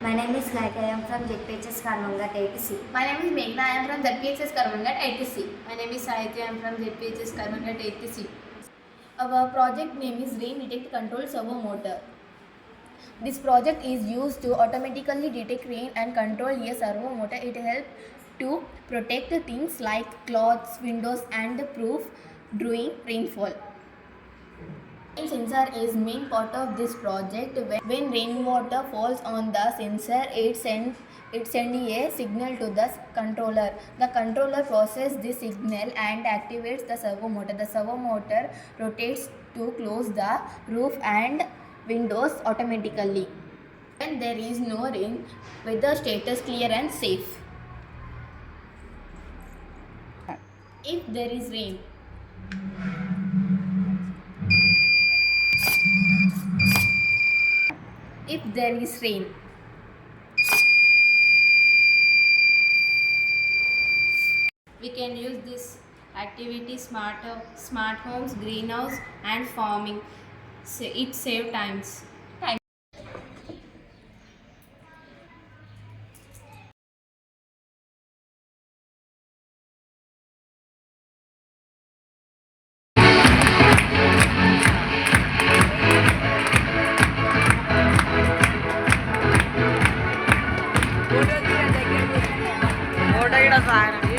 My name is Gaika. I am from ZPHS Karmangat 80C. My name is Meghna. I am from ZPHS Karmangat 80C. My name is Sahitya. I am from ZPHS Karmangat 80C. Our project name is Rain Detect Control Servo Motor. This project is used to automatically detect rain and control a servo motor. It helps to protect things like clothes, windows and proof during rainfall. Rain sensor is main part of this project. When rainwater falls on the sensor, it sends a signal to the controller. The controller processes this signal and activates the servo motor. The servo motor rotates to close the roof and windows automatically. When there is no rain, weather status clear and safe. If there is rain, if there is rain, We can use this activity smart homes, greenhouse and farming. It save times. Photo ఇక్కడ సాగండి